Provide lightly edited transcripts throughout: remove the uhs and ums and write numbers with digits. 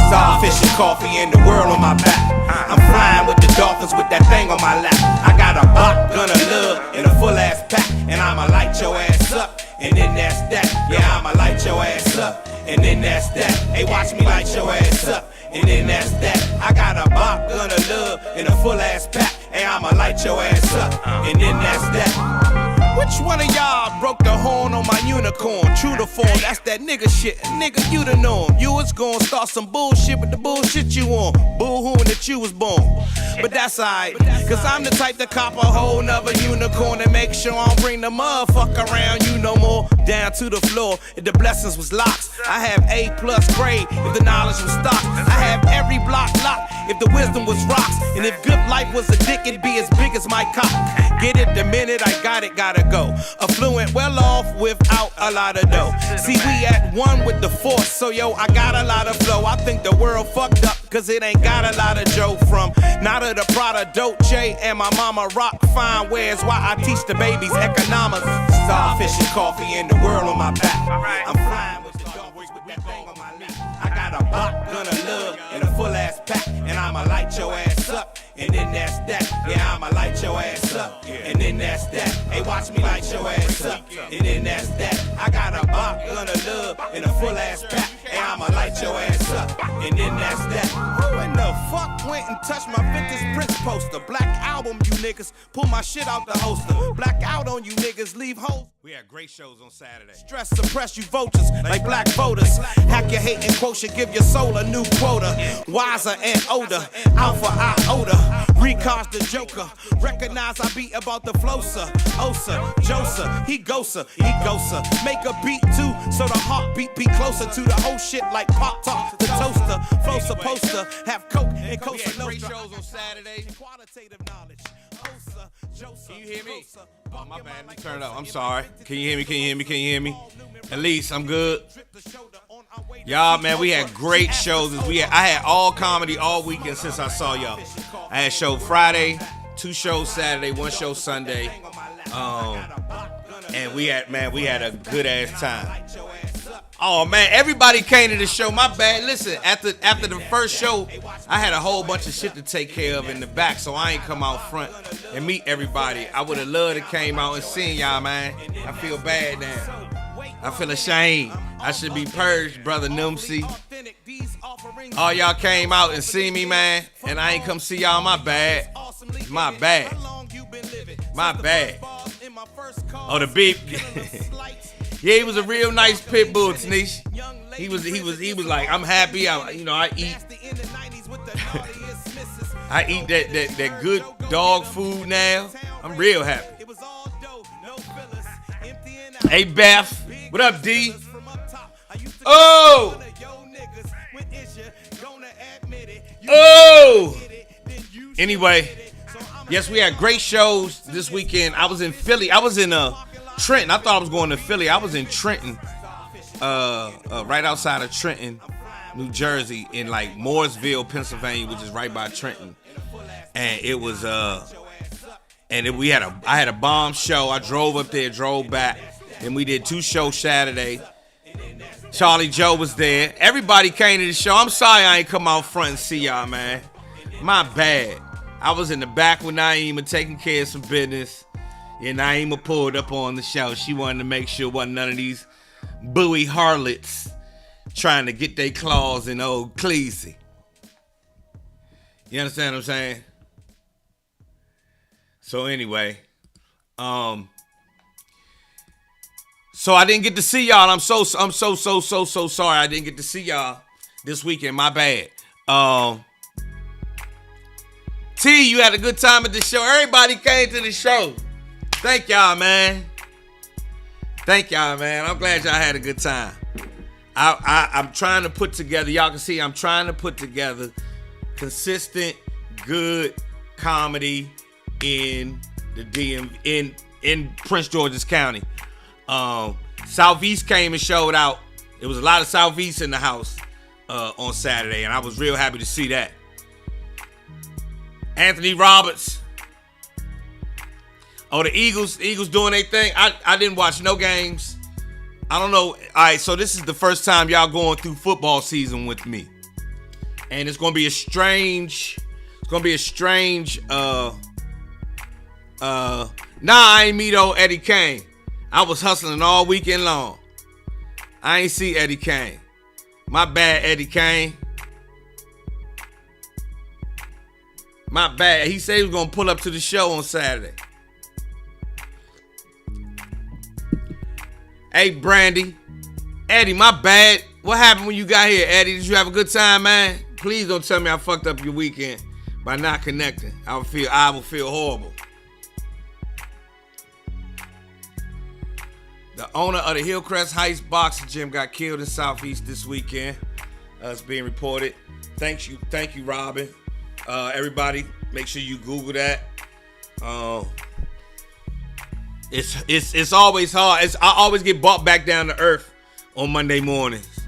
Starfish and coffee and the world on my back. I'm flying with the dolphins with that thing on my lap. I got a Bach, gun of love, and a full ass pack. And I'ma light your ass up, and then that's that. Yeah, I'ma light your ass up, and then that's that. Hey, watch me light your ass up, and then that's that. I got a Bach, gun of love, and a full ass pack. Hey, I'ma light your ass up, and then that's that. Which one of y'all broke the horn on my unicorn? True to form, that's that nigga shit. Nigga, you the norm. You was gonna start some bullshit with the bullshit you on. Boo-hooing that you was born. But that's alright, cause I'm the type to cop a whole nother unicorn and make sure I don't bring the motherfucker around you no more. Down to the floor, if the blessings was locks. I have A+ grade if the knowledge was stocks. I have every block locked if the wisdom was rocks. And if good life was a dick, it'd be as big as my cock. Get it the minute I got it, gotta go. Affluent, well off without a lot of dough. See, we at one with the force, so yo, I got a lot of flow. I think the world fucked up, cause it ain't got a lot of Joe from Nada the Prada, Dolce, and my mama rock fine wares while I teach the babies economics. Starfish and coffee and the world on my back. I'm flying with the dolphins with that thing on my lap. I got a Bach, gun of love, and a full ass pack. And I'ma light your ass up, and then that's that. Yeah, I'ma light your ass up, and then that's that. Hey, watch me light your ass up, and then that's that. I got a Bach, gun of love, and a full ass pack. Hey, I'ma light your ass up, and then that's that. Who in the fuck went and touched my vintage Prince poster? Black album, you niggas. Pull my shit out the holster. Black out on you niggas. Leave hoes. We had great shows on Saturday. Stress suppress you vultures like black voters. Hack your hating quotient, give your soul a new quota. Wiser and older, alpha iota. Recast the joker. Recognize I beat about the flosa. Osa, Josa, he gosa. Make a beat too, so the heartbeat be closer to the whole shit like Pop Top, the toaster. Flow supposed to have coke and We Cosa had great Nostra. shows on Saturday. Qualitative knowledge. Osa, Josa, Can you hear me? Josa. Oh, my bad. Let me turn it up. I'm sorry. Can you hear me? Can you hear me? Can you hear me? At least I'm good. Y'all, man, we had great shows. I had all comedy all weekend since I saw y'all. I had show Friday, 2 shows Saturday, 1 show Sunday. And we had a good ass time. Oh man, everybody came to the show. My bad. Listen, after the first show, I had a whole bunch of shit to take care of in the back, so I ain't come out front and meet everybody. I would have loved to came out and seen y'all, man. I feel bad now. I feel ashamed. I should be purged, brother Namste. All y'all came out and see me, man, and I ain't come see y'all. My bad. My bad. My bad. Oh, the beep. Yeah, he was a real nice pit bull, Tanish. He was like, I'm happy. I eat. I eat that good dog food now. I'm real happy. Hey, Beth. What up, D? Oh! Oh! Anyway, yes, we had great shows this weekend. I was in Philly. I was in Trenton. I thought I was going to Philly. I was in Trenton, right outside of Trenton, New Jersey, in like Mooresville, Pennsylvania, which is right by Trenton. And it was I had a bomb show. I drove up there, drove back, and we did 2 shows Saturday. Charlie Joe was there. Everybody came to the show. I'm sorry I ain't come out front and see y'all, man. My bad. I was in the back with Naima taking care of some business. Yeah, Naima pulled up on the show. She wanted to make sure wasn't none of these buoy harlots trying to get their claws in old Cleezy. You understand what I'm saying? So anyway, so I didn't get to see y'all. I'm so sorry I didn't get to see y'all this weekend. My bad. T, you had a good time at the show. Everybody came to the show. Thank y'all, man. I'm glad y'all had a good time. I'm trying to put together, y'all can see I'm trying to put together consistent, good comedy in the in Prince George's County. Southeast came and showed out. There was a lot of Southeast in the house on Saturday, and I was real happy to see that. Anthony Roberts. Oh, the Eagles doing their thing. I didn't watch no games. I don't know. All right, so this is the first time y'all going through football season with me. And it's gonna be a strange, I ain't meet old Eddie Kane. I was hustling all weekend long. I ain't see Eddie Kane. My bad, Eddie Kane. My bad. He said he was gonna pull up to the show on Saturday. Hey, Brandy. Eddie, my bad. What happened when you got here, Eddie? Did you have a good time, man? Please don't tell me I fucked up your weekend by not connecting. I will feel horrible. The owner of the Hillcrest Heights Boxing Gym got killed in Southeast this weekend. It's being reported. Thank you, Robin. Everybody, make sure you Google that. It's always hard. I always get brought back down to earth on Monday mornings.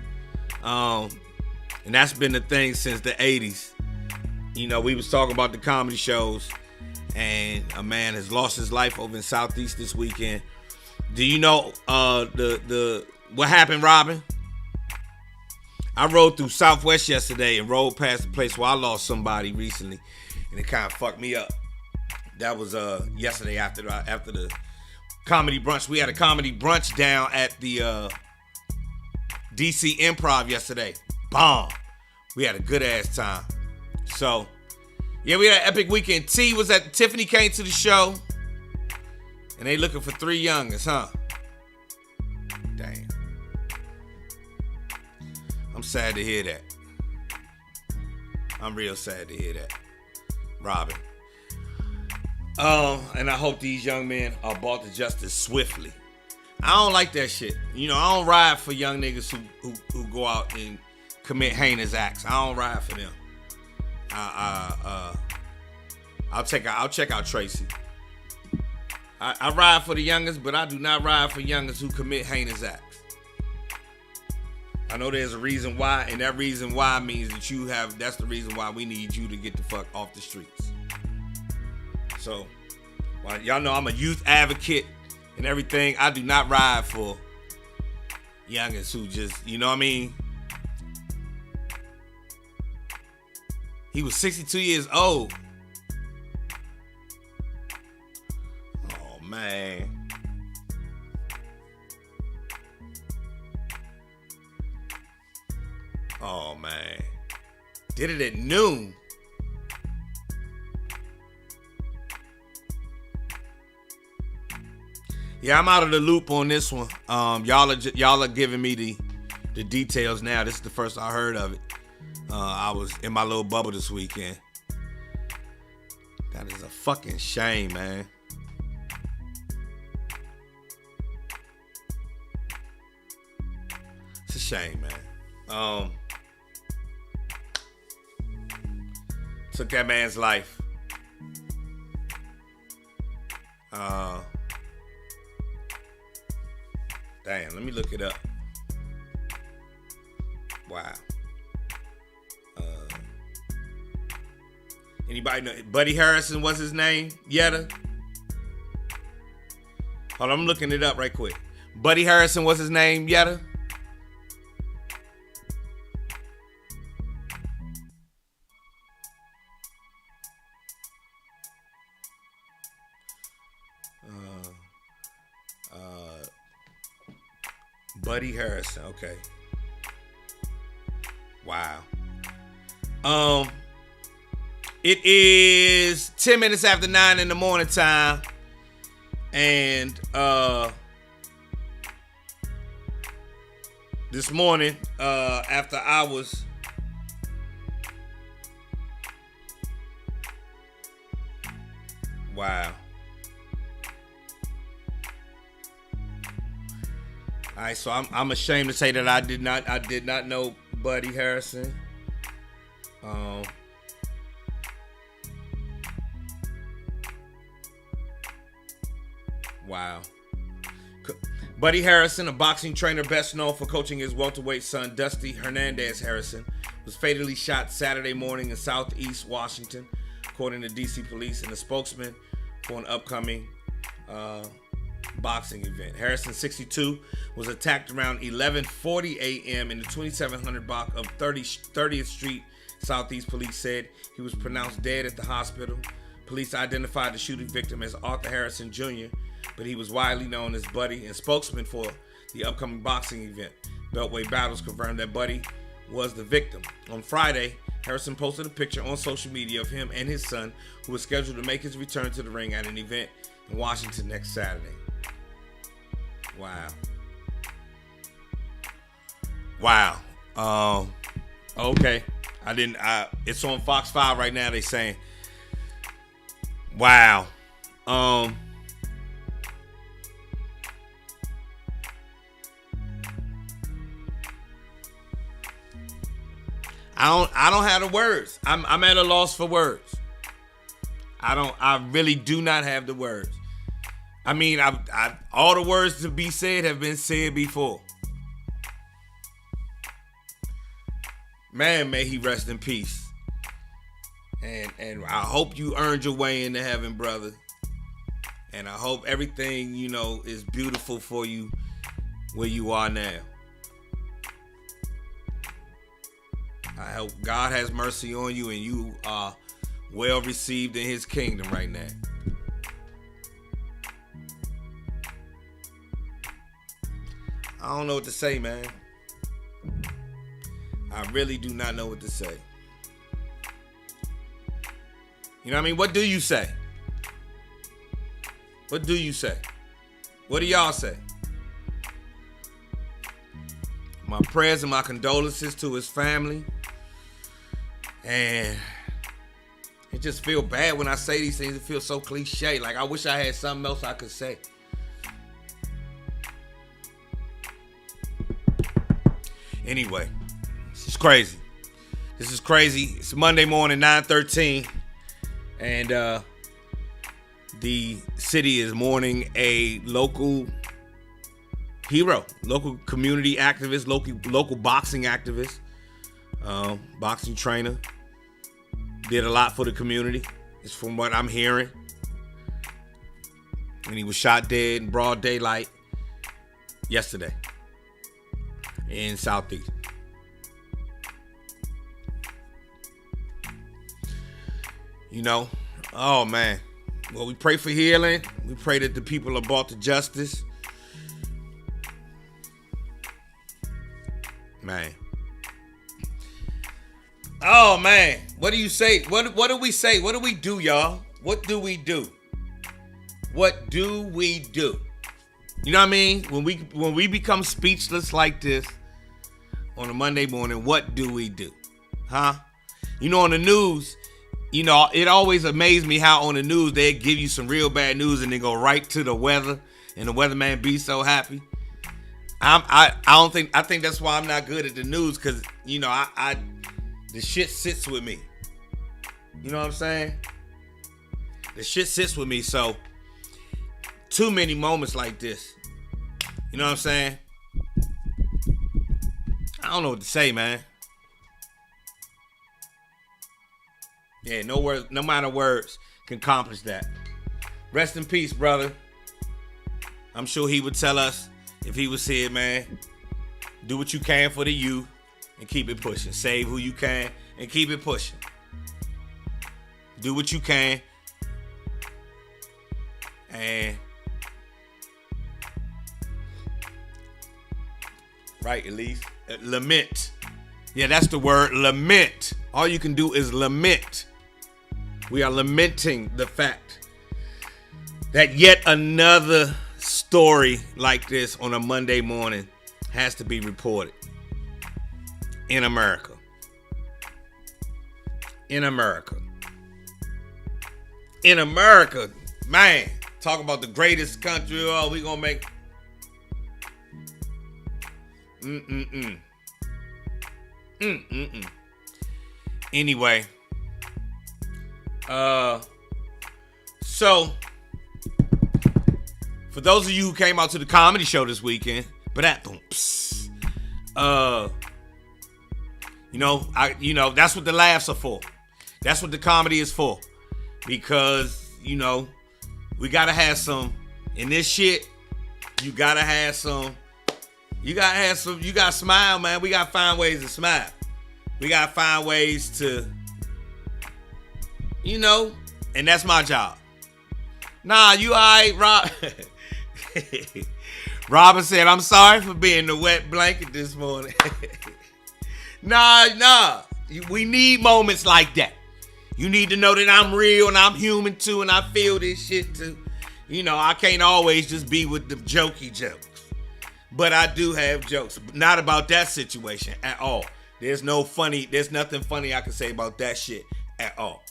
And that's been the thing since the 80s. You know, we was talking about the comedy shows, and a man has lost his life over in Southeast this weekend. Do you know what happened, Robin? I rode through Southwest yesterday and rode past the place where I lost somebody recently, and it kind of fucked me up. That was yesterday after the comedy brunch. We had a comedy brunch down at the DC Improv yesterday. Bomb. We had a good ass time. So, yeah, we had an epic weekend. Tiffany came to the show, and they looking for 3 youngins, huh? Damn. I'm sad to hear that. I'm real sad to hear that, Robin. And I hope these young men are brought to justice swiftly. I don't like that shit. You know, I don't ride for young niggas who go out and commit heinous acts. I don't ride for them. I'll check out Tracy. I ride for the youngest, but I do not ride for youngest who commit heinous acts. I know there's a reason why, and that reason why means that that's the reason why we need you to get the fuck off the streets. So, well, y'all know I'm a youth advocate and everything. I do not ride for youngins who just, you know what I mean? He was 62 years old. Oh, man. Oh, man. Did it at noon. Yeah, I'm out of the loop on this one. Y'all are giving me the details now. This is the first I heard of it. I was in my little bubble this weekend. That is a fucking shame, man. It's a shame, man. Took that man's life. Damn, let me look it up. Wow. Anybody know? Buddy Harrison was his name? Yetta? Hold on, I'm looking it up right quick. Buddy Harrison was his name? Yetta? Buddy Harrison, okay. Wow. It is 10 minutes after 9 in the morning time. And this morning, after hours, wow. All right, so I'm ashamed to say that I did not know Buddy Harrison. Wow. Buddy Harrison, a boxing trainer best known for coaching his welterweight son Dusty Hernandez Harrison, was fatally shot Saturday morning in Southeast Washington, according to DC police and a spokesman for an upcoming boxing event. Harrison, 62, was attacked around 11:40 a.m. in the 2700 block of 30th Street Southeast. Police said he was pronounced dead at the hospital. Police identified the shooting victim as Arthur Harrison Jr., but he was widely known as Buddy and spokesman for the upcoming boxing event. Beltway Battles confirmed that Buddy was the victim. On Friday, Harrison posted a picture on social media of him and his son, who was scheduled to make his return to the ring at an event in Washington next Saturday. Wow. Okay. It's on Fox 5 right now. They saying, wow. I don't have the words. I'm at a loss for words. I really do not have the words. I mean, all the words to be said have been said before. Man, may he rest in peace. And I hope you earned your way into heaven, brother. And I hope everything, is beautiful for you where you are now. I hope God has mercy on you and you are well received in his kingdom right now. I don't know what to say, man. I really do not know what to say. You know what I mean? What do you say? What do you say? What do y'all say? My prayers and my condolences to his family. And it just feel bad when I say these things. It feels so cliche. Like, I wish I had something else I could say. Anyway, this is crazy. It's Monday morning, 9:13. And the city is mourning a local hero, local community activist, local boxing activist, boxing trainer. Did a lot for the community. It's from what I'm hearing. And he was shot dead in broad daylight yesterday in Southeast. Oh man. Well, we pray for healing. We pray that the people are brought to justice. Man. Oh man. What do you say? What do we say? What do we do, y'all? What do we do? What do we do? You know what I mean? When we become speechless like this on a Monday morning, what do we do? Huh? On the news, it always amazed me how on the news they give you some real bad news and they go right to the weather and the weatherman be so happy. I think that's why I'm not good at the news, because the shit sits with me. You know what I'm saying? The shit sits with me. So too many moments like this. You know what I'm saying? I don't know what to say, man. Yeah, no words, no amount of words can accomplish that. Rest in peace, brother. I'm sure he would tell us if he was here, man. Do what you can for the youth and keep it pushing. Save who you can and keep it pushing. Do what you can. And right, at least lament. Yeah, that's the word, lament. All you can do is lament. We are lamenting the fact that yet another story like this on a Monday morning has to be reported in America. In America. In America, man, talk about the greatest country. Oh, we gonna make. Anyway, so for those of you who came out to the comedy show this weekend, that's what the laughs are for. That's what the comedy is for. Because, we gotta have some in this shit. You gotta have some. You gotta smile, man. We gotta find ways to smile. We gotta find ways to, and that's my job. Nah, you alright, Rob? Robin said, I'm sorry for being the wet blanket this morning. Nah. We need moments like that. You need to know that I'm real and I'm human too, and I feel this shit too. I can't always just be with the jokey jokes. But I do have jokes. Not about that situation at all. There's nothing funny I can say about that shit at all.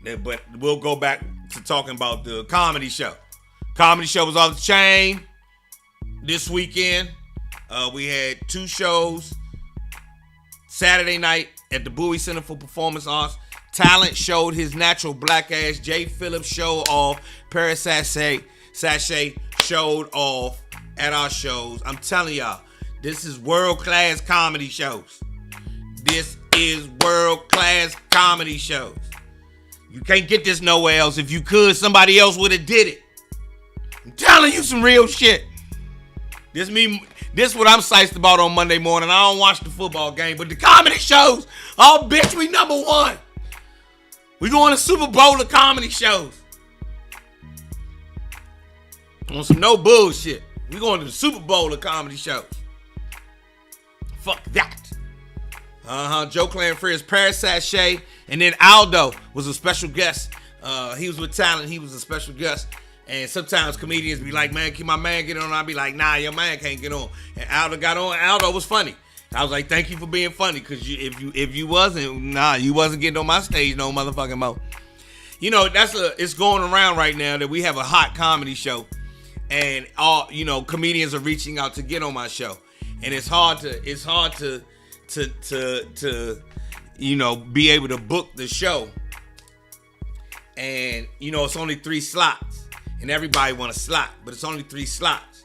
But we'll go back to talking about the comedy show. Comedy show was off the chain this weekend. We had 2 shows. Saturday night at the Bowie Center for Performance Arts, Talent showed his natural black ass. Jay Phillips showed off. Paris Sachet showed off at our shows. I'm telling y'all, this is world-class comedy shows. This is world-class comedy shows. You can't get this nowhere else. If you could, somebody else would have did it. I'm telling you some real shit. This what I'm psyched about on Monday morning. I don't watch the football game, but the comedy shows, oh bitch, we number 1. We going to Super Bowl of comedy shows. On some no bullshit. We going to the Super Bowl of comedy shows. Fuck that. Joe Clair and Friends, Paris Sachet, and then Aldo was a special guest. He was with Talent. He was a special guest. And sometimes comedians be like, man, can my man get on? I'll be like, nah, your man can't get on. And Aldo got on. Aldo was funny. I was like, thank you for being funny, because if you wasn't, you wasn't getting on my stage no motherfucking more. It's going around right now that we have a hot comedy show, and all comedians are reaching out to get on my show, and it's hard to be able to book the show, and it's only 3 slots, and everybody want a slot, but it's only 3 slots.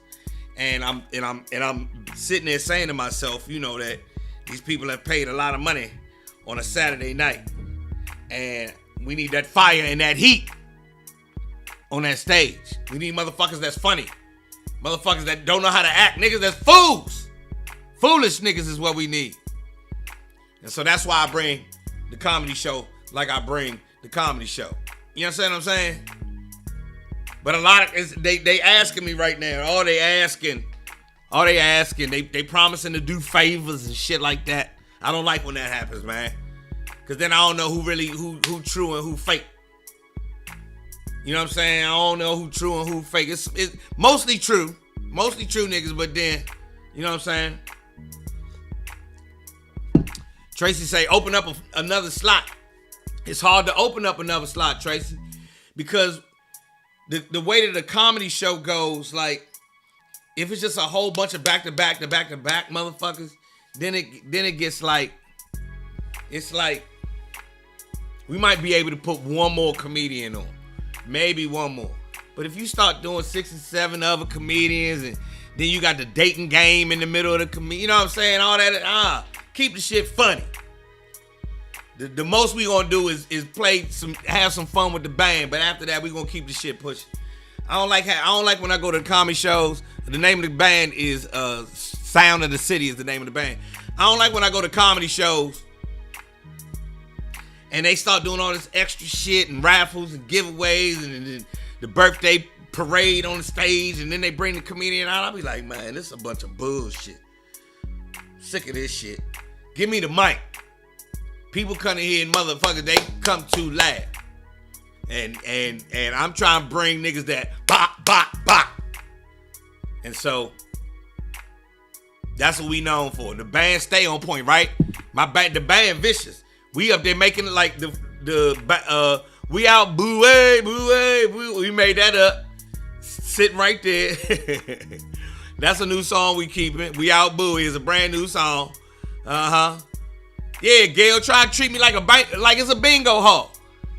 And I'm sitting there saying to myself, that these people have paid a lot of money on a Saturday night, and we need that fire and that heat on that stage. We need motherfuckers that's funny, motherfuckers that don't know how to act, niggas that's fools. Foolish niggas is what we need. And so that's why I bring the comedy show like I bring the comedy show. You understand what I'm saying? But a lot of they asking me right now. All they asking. They promising to do favors and shit like that. I don't like when that happens, man. Cause then I don't know who true and who fake. You know what I'm saying? I don't know who true and who fake. It's mostly true niggas. But then, you know what I'm saying? Tracy say open up another slot. It's hard to open up another slot, Tracy, because the way that the comedy show goes, like, if it's just a whole bunch of back-to-back motherfuckers, then it gets like, it's like, we might be able to put one more comedian on. Maybe one more. But if you start doing 6 and 7 other comedians, and then you got the dating game in the middle of the comedian, you know what I'm saying? All that, keep the shit funny. The most we gonna do is have some fun with the band, but after that we gonna keep the shit pushing. I don't like when I go to the comedy shows. The name of the band is Sound of the City is the name of the band. I don't like when I go to comedy shows and they start doing all this extra shit and raffles and giveaways and the birthday parade on the stage, and then they bring the comedian out. I'll be like, man, this is a bunch of bullshit. Sick of this shit. Give me the mic. People come in here and motherfuckers, they come to laugh. And I'm trying to bring niggas that bop, bop, bop. And so that's what we known for. The band stay on point, right? The band vicious. We up there making it like we out boo way, boo. We made that up. Sitting right there. That's a new song we keeping. We out Bowie is a brand new song. Yeah, Gail, try to treat me like it's a bingo hall.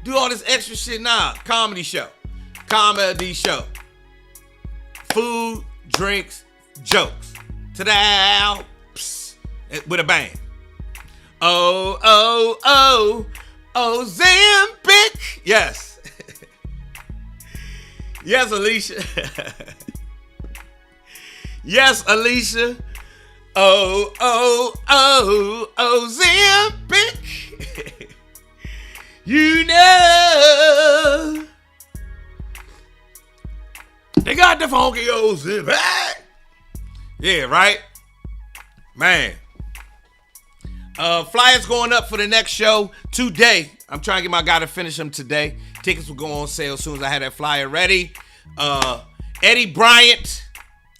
Do all this extra shit now. Comedy show. Food, drinks, jokes. Ta-da! Psst, with a bang. Oh, Zambic. Yes. Yes, Alicia. Yes, Alicia. Oh, oh, oh, oh, Ozempic. You know. They got the funky Ozempic. Yeah, right? Man. Flyers going up for the next show today. I'm trying to get my guy to finish them today. Tickets will go on sale as soon as I have that flyer ready. Eddie Bryant,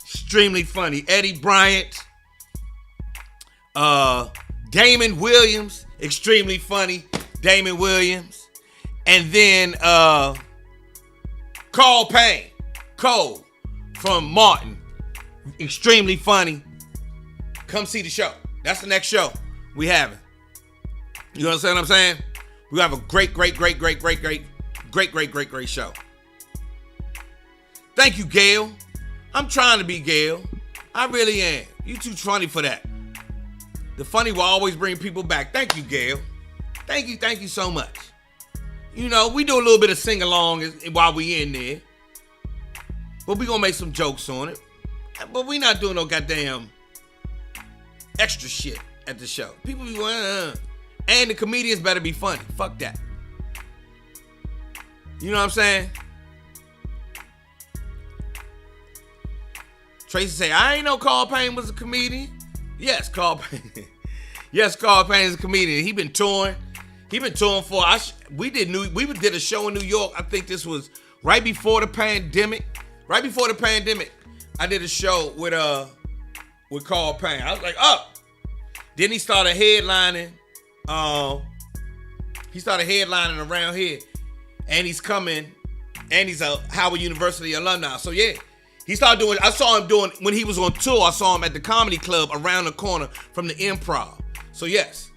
extremely funny. Eddie Bryant. Damon Williams, extremely funny. Damon Williams. And then Carl Payne. Cole from Martin. Extremely funny. Come see the show. That's the next show we having. You understand what I'm saying? We have a great show. Thank you, Gail. I'm trying to be Gail. I really am. You too funny for that. The funny will always bring people back. Thank you, Gail. Thank you so much. You know, we do a little bit of sing-along while we in there. But we gonna make some jokes on it. But we not doing no goddamn extra shit at the show. People be going, and the comedians better be funny. Fuck that. You know what I'm saying? Tracy say, I ain't know Carl Payne was a comedian. Yes, Carl Payne. Yes, Carl Payne is a comedian. He been touring. For we did a show in New York. I think this was right before the pandemic. Right before the pandemic, I did a show with Carl Payne. I was like, oh. Then he started headlining. He started headlining around here, and he's coming, and he's a Howard University alumni. So yeah, he started doing. I saw him doing when he was on tour. I saw him at the comedy club around the corner from the Improv. So yes,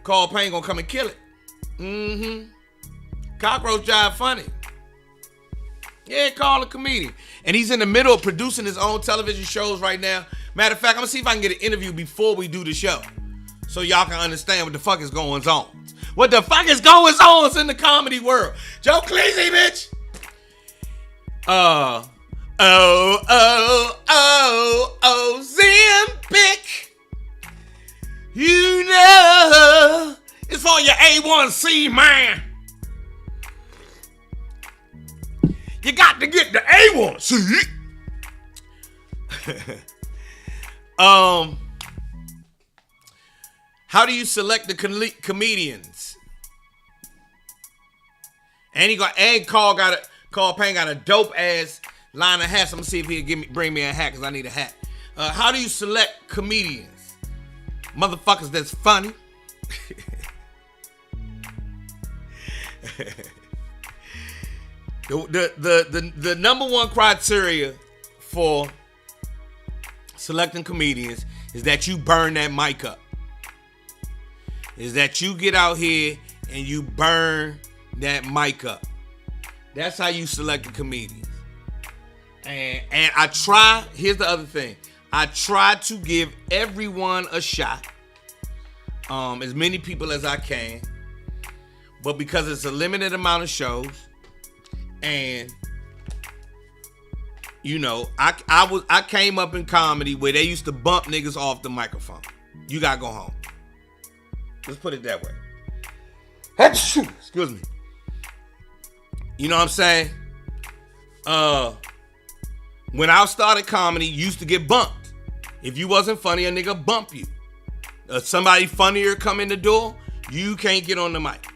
Carl Payne gonna come and kill it. Cockroach Jive funny. Yeah, Carl a comedian. And he's in the middle of producing his own television shows right now. Matter of fact, I'm gonna see if I can get an interview before we do the show, so y'all can understand what the fuck is going on. What the fuck is going on in the comedy world? Joe Cleezy, bitch. Ozempic. You know, it's for your A1C, man. You got to get the A1C. How do you select the comedians? And Carl Payne got a dope ass line of hats. I'm gonna see if he'll bring me a hat because I need a hat. How do you select comedians? Motherfuckers that's funny. The number one criteria for selecting comedians is that you burn that mic up. Is that you get out here and you burn that mic up. That's how you select the comedians. And I try, here's the other thing. I try to give everyone a shot. As many people as I can. But because it's a limited amount of shows, and you know, I came up in comedy where they used to bump niggas off the microphone. You gotta go home. Let's put it that way. Excuse me. You know what I'm saying? When I started comedy, you used to get bumped. If you wasn't funny, a nigga bump you. Somebody funnier come in the door, you can't get on the mic.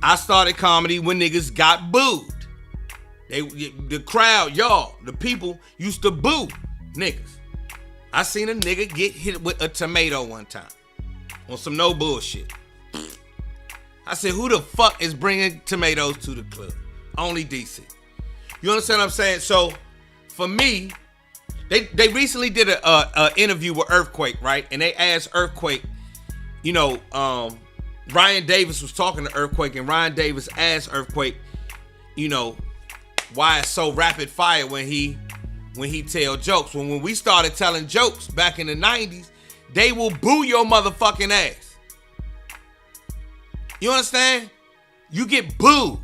I started comedy when niggas got booed. The crowd, y'all, the people used to boo niggas. I seen a nigga get hit with a tomato one time on some no bullshit. I said, who the fuck is bringing tomatoes to the club? Only DC. You understand what I'm saying? So, for me, they recently did a interview with Earthquake, right? And they asked Earthquake, you know, Ryan Davis was talking to Earthquake, and Ryan Davis asked Earthquake, you know, why it's so rapid fire when he tell jokes. When we started telling jokes back in the 90s, they will boo your motherfucking ass. You understand? You get booed.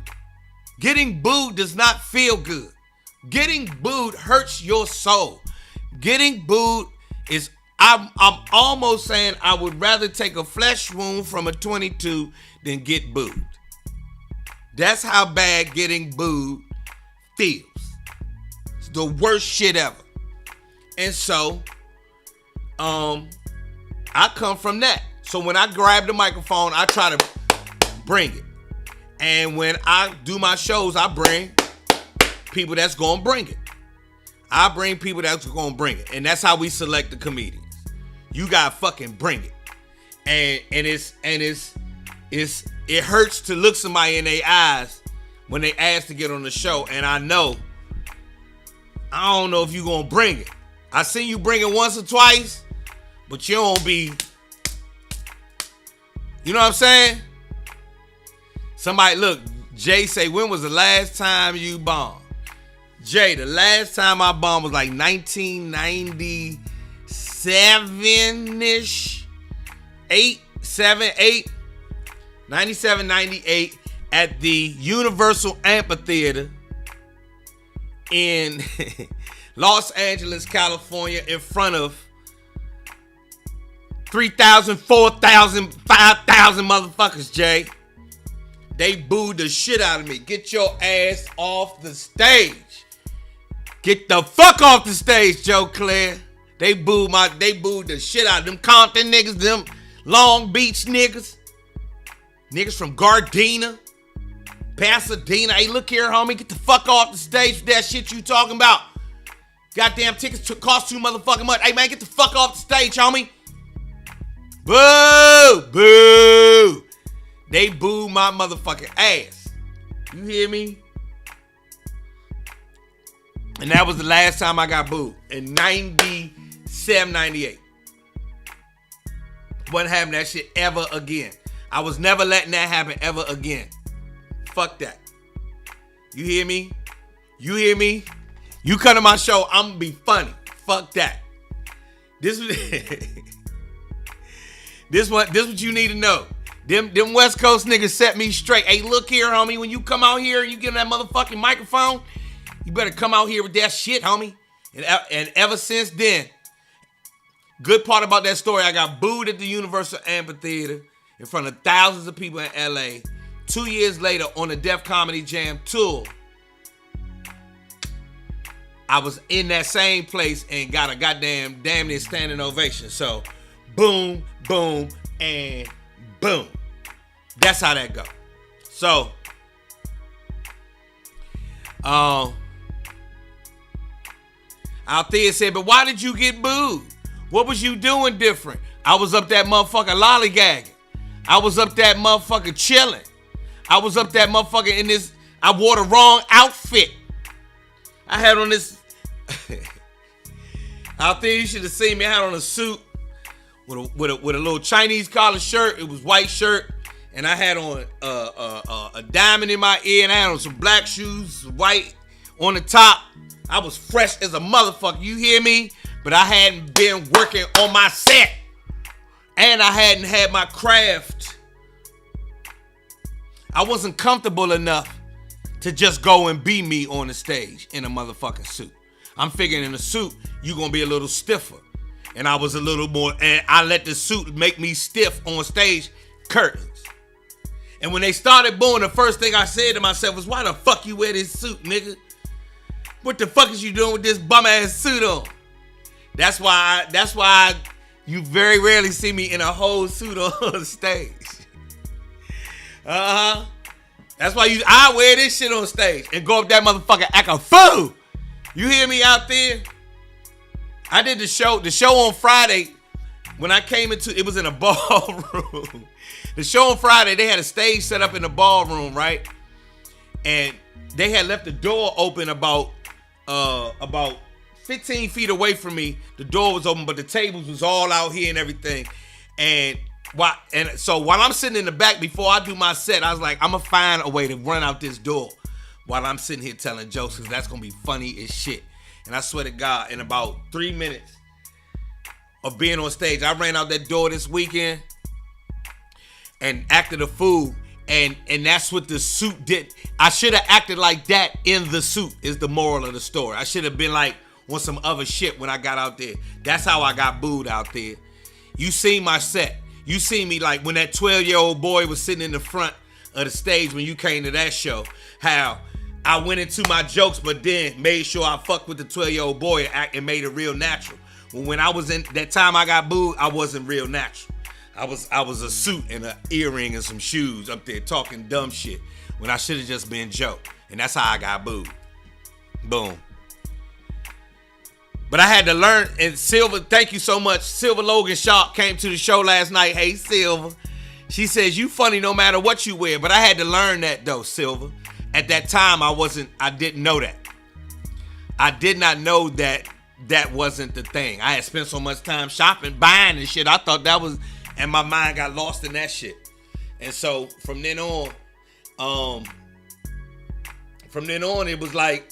Getting booed does not feel good. Getting booed hurts your soul. Getting booed is, I'm almost saying I would rather take a flesh wound from a 22 than get booed. That's how bad getting booed feels. It's the worst shit ever. And so, I come from that. So when I grab the microphone, I try to bring it. And when I do my shows, I bring people that's gonna bring it. I bring people that's gonna bring it. And that's how we select the comedians. You gotta fucking bring it. And it hurts to look somebody in their eyes when they ask to get on the show. And I don't know if you gonna bring it. I seen you bring it once or twice, but you don't be, you know what I'm saying? Somebody, look, Jay say, when was the last time you bombed? Jay, the last time I bombed was like 1997-ish, 97, 98 at the Universal Amphitheater in Los Angeles, California, in front of 3,000, 4,000, 5,000 motherfuckers, Jay. They booed the shit out of me. Get your ass off the stage. Get the fuck off the stage, Joe Clair. They booed the shit out of them Compton niggas, them Long Beach niggas. Niggas from Gardena, Pasadena. Hey, look here, homie. Get the fuck off the stage for that shit you talking about. Goddamn tickets cost too motherfucking much. Hey, man, get the fuck off the stage, homie. Boo! Boo! They booed my motherfucking ass. You hear me? And that was the last time I got booed. In 97, 98. Wasn't having that shit ever again. I was never letting that happen ever again. Fuck that. You hear me? You hear me? You come to my show, I'm gonna be funny. Fuck that. This what you need to know. Them West Coast niggas set me straight. Hey, look here, homie. When you come out here and you get that motherfucking microphone, you better come out here with that shit, homie. And ever since then, good part about that story, I got booed at the Universal Amphitheater in front of thousands of people in LA. 2 years later, on the Def Comedy Jam tour, I was in that same place and got a goddamn damn near standing ovation. So, boom, boom, and boom. That's how that go. So, Althea said, but why did you get booed? What was you doing different? I was up that motherfucker lollygagging. I was up that motherfucker chilling. I was up that motherfucker in this, I wore the wrong outfit. I had on this, Althea, you should have seen me. I had on a suit with a little Chinese collar shirt. It was white shirt. And I had on a diamond in my ear. And I had on some black shoes, white on the top. I was fresh as a motherfucker. You hear me? But I hadn't been working on my set. And I hadn't had my craft. I wasn't comfortable enough to just go and be me on the stage in a motherfucking suit. I'm figuring in a suit, you're going to be a little stiffer. And I was a little more, and I let the suit make me stiff on stage. Curtains. And when they started booing, the first thing I said to myself was, why the fuck you wear this suit, nigga? What the fuck is you doing with this bum ass suit on? That's why you very rarely see me in a whole suit on stage. That's why I wear this shit on stage and go up that motherfucker act a fool. You hear me out there? I did the show on Friday when I came into, it was in a ballroom. The show on Friday, they had a stage set up in the ballroom, right? And they had left the door open about 15 feet away from me. The door was open, but the tables was all out here and everything. And so while I'm sitting in the back before I do my set, I was like, I'm gonna find a way to run out this door while I'm sitting here telling jokes, because that's gonna be funny as shit. And I swear to God, in about 3 minutes of being on stage, I ran out that door this weekend and acted a fool. And that's what the suit did. I should have acted like that in the suit, is the moral of the story. I should have been like on some other shit when I got out there. That's how I got booed out there. You seen my set. You seen me like when that 12-year-old boy was sitting in the front of the stage when you came to that show. How I went into my jokes, but then made sure I fucked with the 12-year-old boy and made it real natural. When I was in that time I got booed, I wasn't real natural. I was a suit and an earring and some shoes up there talking dumb shit when I should have just been Joe. And that's how I got booed. Boom. But I had to learn, and Silver, thank you so much. Silver Logan Sharp came to the show last night. Hey, Silver. She says, you funny no matter what you wear. But I had to learn that though, Silver. At that time, I didn't know that. I did not know that wasn't the thing. I had spent so much time shopping, buying and shit. I thought that was, and my mind got lost in that shit. And so from then on, it was like,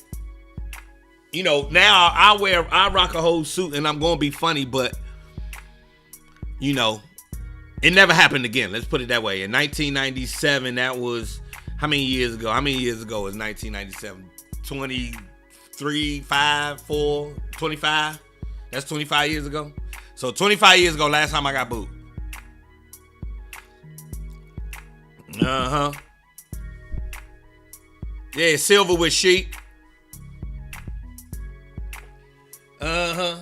you know, now I rock a whole suit and I'm going to be funny, but, you know, it never happened again. Let's put it that way. In 1997, that was, how many years ago? How many years ago was 1997? 23, 5, 4, 25? That's 25 years ago. So 25 years ago, last time I got booed. Uh-huh. Yeah, Silver with Sheik. Uh-huh.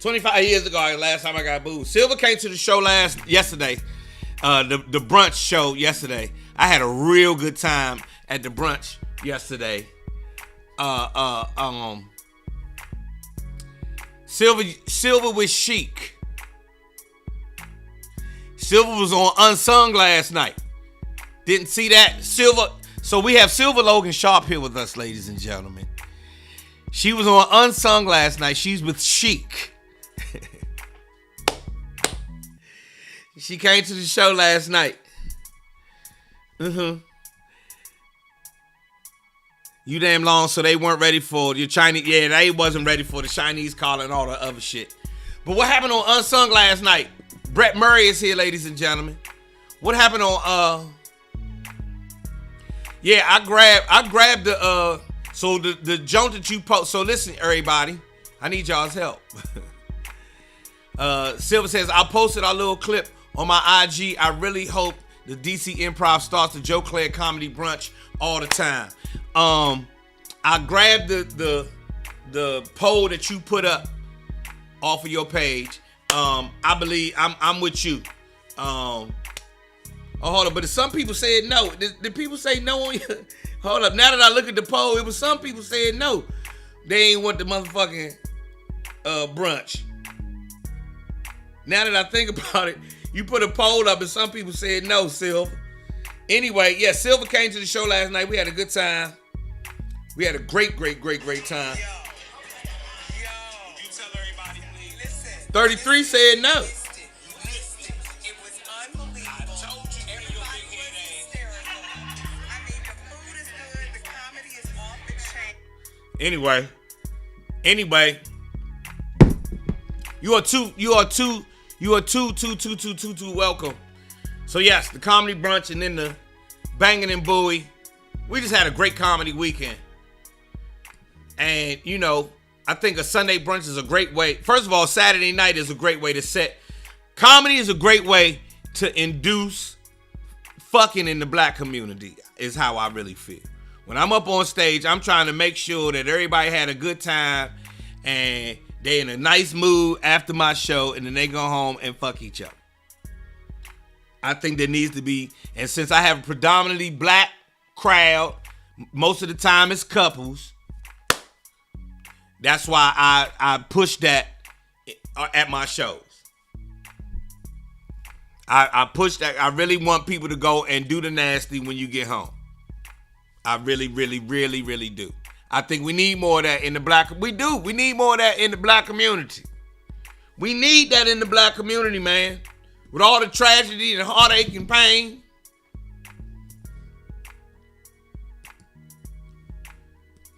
25 years ago, last time I got booed. Silver came to the show yesterday. The brunch show yesterday. I had a real good time at the brunch yesterday. Silver with Sheik. Silver was on Unsung last night. Didn't see that? Silver. So we have Silver Logan Sharp here with us, ladies and gentlemen. She was on Unsung last night. She's with Sheik. She came to the show last night. You damn long, so they weren't ready for your Chinese. Yeah, they wasn't ready for the Chinese call and all the other shit. But what happened on Unsung last night? Brett Murray is here, ladies and gentlemen. What happened on yeah, I grabbed the so the joint that you post. So listen, everybody, I need y'all's help. Silver says, I posted our little clip on my IG. I really hope the DC Improv starts the Joe Clair comedy brunch all the time. I grabbed the poll that you put up off of your page. I believe I'm with you. Oh, hold up. But some people said no. Did people say no on you? Hold up. Now that I look at the poll, it was some people said no. They ain't want the motherfucking brunch. Now that I think about it, you put a poll up and some people said no, Silver. Anyway, yeah, Silver came to the show last night. We had a good time. We had a great time. 33 said no. Anyway, you are too welcome. So yes, the comedy brunch and then the banging and Bowie. We just had a great comedy weekend. And you know, I think a Sunday brunch is a great way. First of all, Saturday night is a great way to set. Comedy is a great way to induce fucking in the black community, is how I really feel. When I'm up on stage, I'm trying to make sure that everybody had a good time and they in a nice mood after my show, and then they go home and fuck each other. I think there needs to be, and since I have a predominantly black crowd, most of the time it's couples, that's why I push that at my shows. I push that. I really want people to go and do the nasty when you get home. I really do. I think we need more of that in the black. We do. We need more of that in the black community. We need that in the black community, man. With all the tragedy and heartache and pain.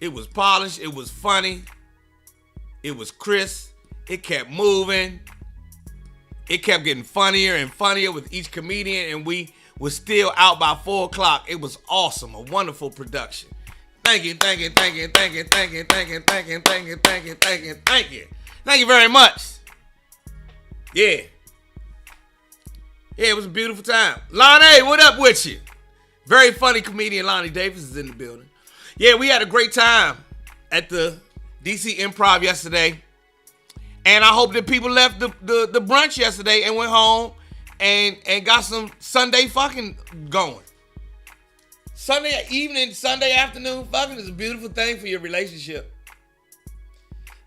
It was polished. It was funny. It was crisp. It kept moving. It kept getting funnier and funnier with each comedian, and we was still out by 4 o'clock. It was awesome. A wonderful production. Thank you, thank you, thank you, thank you, thank you, thank you, thank you, thank you, thank you, thank you, thank you. Thank you very much. Yeah. Yeah, it was a beautiful time. Lonnie, what up with you? Very funny comedian Lonnie Davis is in the building. Yeah, we had a great time at the DC Improv yesterday. And I hope that people left the brunch yesterday and went home and got some Sunday fucking going. Sunday evening, Sunday afternoon fucking is a beautiful thing for your relationship.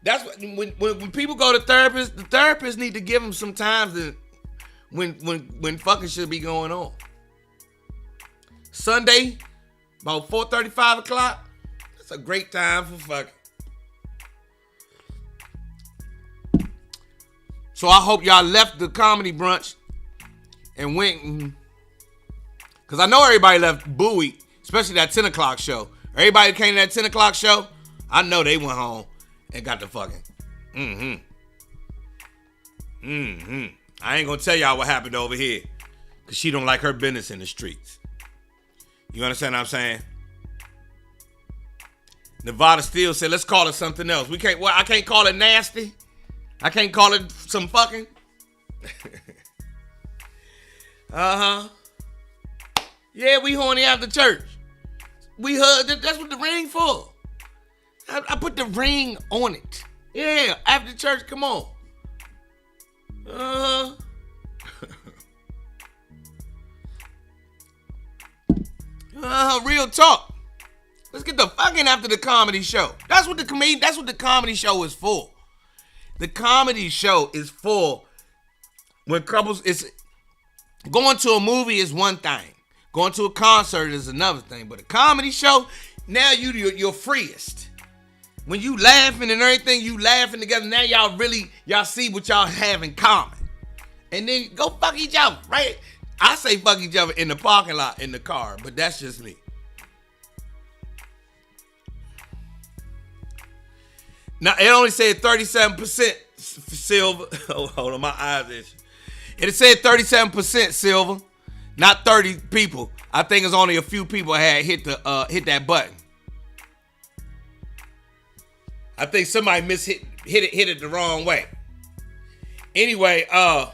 That's what when people go to therapists, the therapists need to give them some time to when fucking should be going on. Sunday, about 4:30, 5 o'clock, that's a great time for fucking. So I hope y'all left the comedy brunch and went, because I know everybody left buoyed, especially that 10 o'clock show. Everybody that came to that 10 o'clock show, I know they went home and got the fucking, I ain't gonna tell y'all what happened over here, because she don't like her business in the streets. You understand what I'm saying? Nevada Steele said, let's call it something else. I can't call it nasty. I can't call it some fucking. Yeah, we horny after church. We hug. That's what the ring for. I put the ring on it. Yeah, after church, come on. Real talk. Let's get the fucking after the comedy show. That's what the comedy show is for. The comedy show is for when couples. It's going to a movie is one thing. Going to a concert is another thing. But a comedy show, now you're freest. When you laughing and everything, you laughing together. Now y'all see what y'all have in common. And then go fuck each other, right? I say fuck each other in the parking lot, in the car, but that's just me. Now, it only said 37% silver. Hold on, my eyes itch. It said 37% silver, not 30 people. I think it's only a few people had hit that button. I think somebody hit it the wrong way. Anyway, and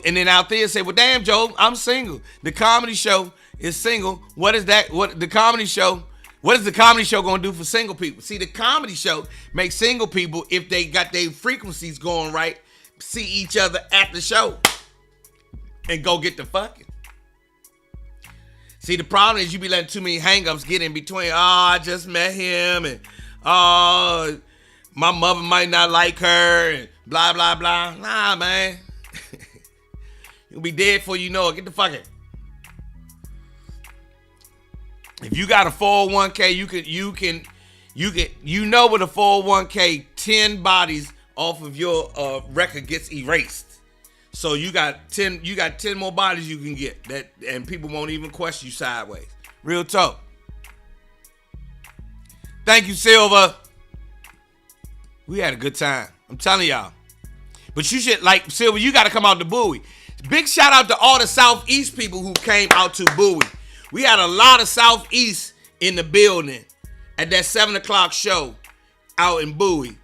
then out there say, well, damn, Joe, I'm single. The comedy show is single. What is that? What is the comedy show going to do for single people? See, the comedy show makes single people, if they got their frequencies going right, see each other at the show and go get the fucking. See, the problem is you be letting too many hang-ups get in between. Oh, I just met him, and oh, my mother might not like her, and blah, blah, blah. Nah, man. You'll be dead before you know it. Get the fucking. If you got a 401k, you know with a 401k, 10 bodies off of your record gets erased. So you got 10 more bodies you can get that, and people won't even question you sideways. Real talk. Thank you, Silva. We had a good time. I'm telling y'all. But you should, like, Silva, you got to come out to Bowie. Big shout out to all the Southeast people who came out to Bowie. We had a lot of Southeast in the building at that 7 o'clock show out in Bowie.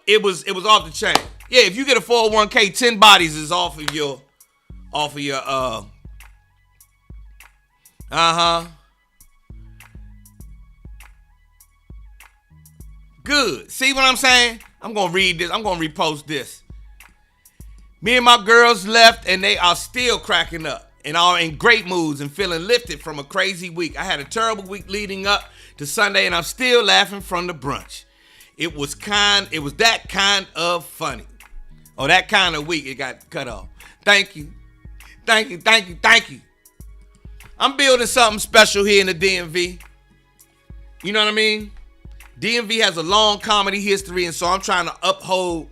It was off the chain. Yeah, if you get a 401k, 10 bodies is off of your Good. See what I'm saying? I'm gonna read this. I'm gonna repost this. Me and my girls left, and they are still cracking up and are in great moods and feeling lifted from a crazy week. I had a terrible week leading up to Sunday, and I'm still laughing from the brunch. It was that kind of funny. Or that kind of week it got cut off. Thank you. Thank you, thank you, thank you. I'm building something special here in the DMV. You know what I mean? DMV has a long comedy history, and so I'm trying to uphold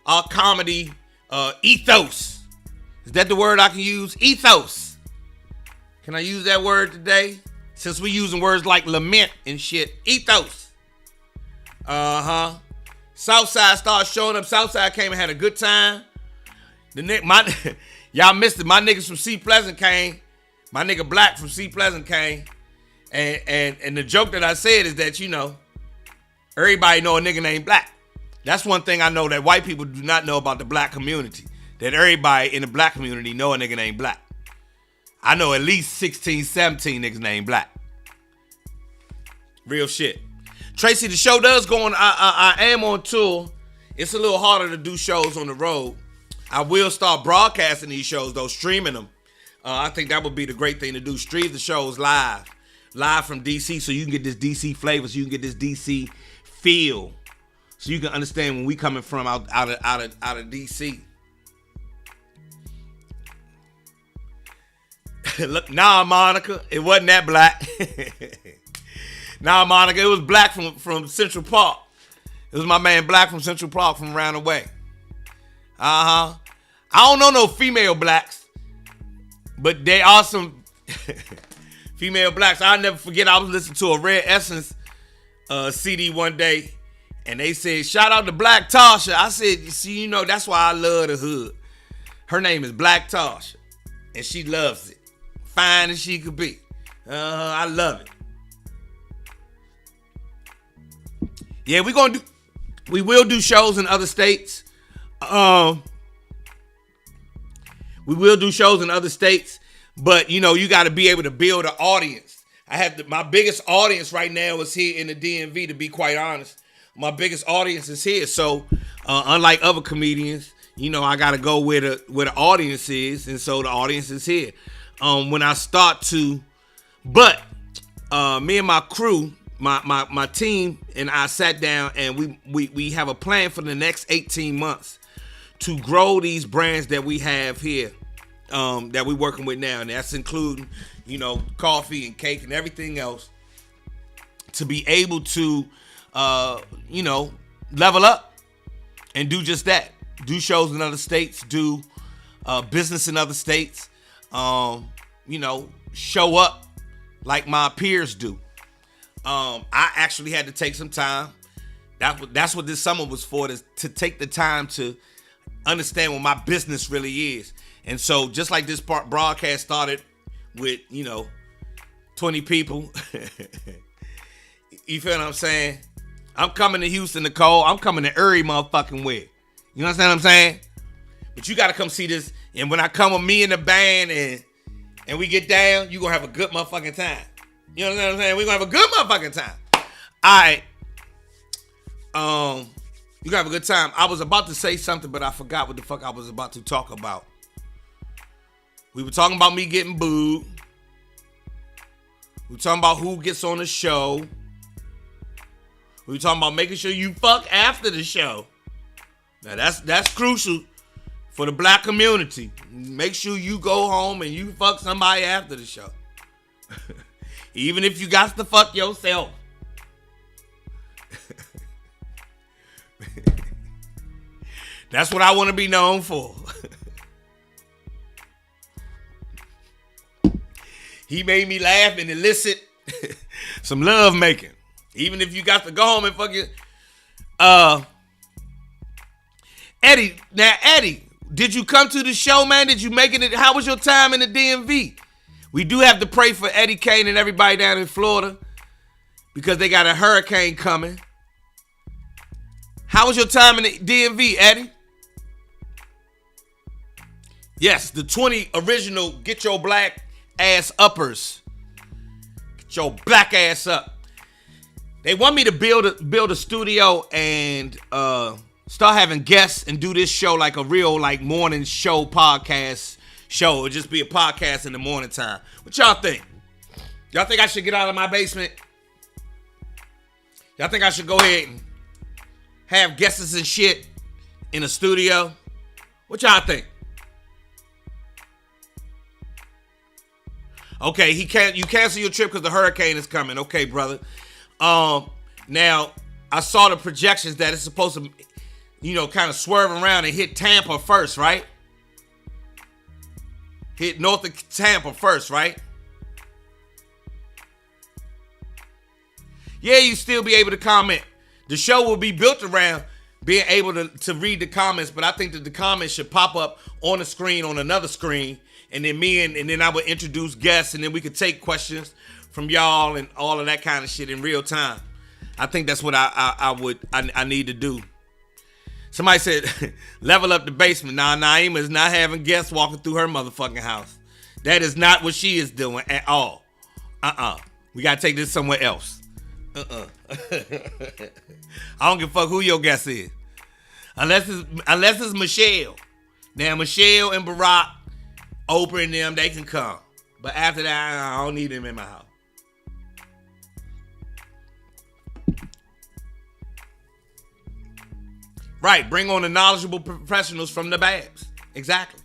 our comedy ethos. Is that the word I can use? Ethos. Can I use that word today? Since we're using words like lament and shit. Ethos. Southside started showing up. Southside came and had a good time. Y'all missed it. My niggas from C Pleasant came. My nigga Black from C Pleasant came, and the joke that I said is that, you know, everybody know a nigga named Black. That's one thing I know that white people do not know about the black community. That everybody in the black community know a nigga named Black. I know at least 16, 17 niggas named Black. Real shit. Tracy, the show does go on. I am on tour. It's a little harder to do shows on the road. I will start broadcasting these shows, though, streaming them. I think that would be the great thing to do. Stream the shows live from DC, so you can get this DC flavor, so you can get this DC feel, so you can understand when we coming from out of DC. Look, nah, Monica, it wasn't that Black. Nah, Monica, it was Black from Central Park. It was my man Black from Central Park from around the way. I don't know no female blacks, but they are some female blacks. I'll never forget, I was listening to a Red Essence CD one day, and they said, shout out to Black Tasha. I said, see, you know, that's why I love the hood. Her name is Black Tasha, and she loves it. Fine as she could be. I love it. Yeah, we will do shows in other states. We will do shows in other states, but you know, you got to be able to build an audience. My biggest audience right now is here in the DMV, to be quite honest. My biggest audience is here. So, unlike other comedians, you know, I got to go where the audience is, and so the audience is here. When I start to, but me and my crew, my team and I sat down, and we have a plan for the next 18 months to grow these brands that we have here, that we're working with now, and that's including, you know, coffee and cake and everything else, to be able to, you know, level up and do just that. Do shows in other states, do business in other states, you know, show up like my peers do. I actually had to take some time. That's what this summer was for, to take the time to understand what my business really is. And so just like this broadcast started with, you know, 20 people, you feel what I'm saying? I'm coming to Houston, Nicole. I'm coming to every motherfucking way. You understand what I'm saying? But you got to come see this. And when I come with me and the band and we get down, you going to have a good motherfucking time. You know what I'm saying? We're going to have a good motherfucking time. All right. You gonna have a good time. I was about to say something, but I forgot what the fuck I was about to talk about. We were talking about me getting booed. We were talking about who gets on the show. We were talking about making sure you fuck after the show. Now that's crucial for the black community. Make sure you go home and you fuck somebody after the show. Even if you got to fuck yourself. That's what I want to be known for. He made me laugh and elicit some love making. Even if you got to go home and fuck it. Eddie, did you come to the show, man? Did you make it? How was your time in the DMV? We do have to pray for Eddie Kane and everybody down in Florida because they got a hurricane coming. How was your time in the DMV, Eddie? Yes, the 20 original Get Your Black Ass Uppers. Get your black ass up. They want me to build a studio and start having guests and do this show like a real like morning show podcast show. It'll just be a podcast in the morning time. What y'all think? Y'all think I should get out of my basement? Y'all think I should go ahead and have guests and shit in a studio? What y'all think? Okay, you cancel your trip because the hurricane is coming. Okay, brother. Now, I saw the projections that it's supposed to, you know, kind of swerve around and hit Tampa first, right? Hit north of Tampa first, right? Yeah, you still be able to comment. The show will be built around being able to read the comments, but I think that the comments should pop up on the screen, on another screen, and then and then I would introduce guests, and then we could take questions from y'all and all of that kind of shit in real time. I think that's what I need to do. Somebody said, level up the basement. Nah, Naima is not having guests walking through her motherfucking house. That is not what she is doing at all. We gotta take this somewhere else. I don't give a fuck who your guest is. Unless it's Michelle. Now, Michelle and Barack, Oprah and them, they can come. But after that, I don't need them in my house. Right, bring on the knowledgeable professionals from the Babs. Exactly.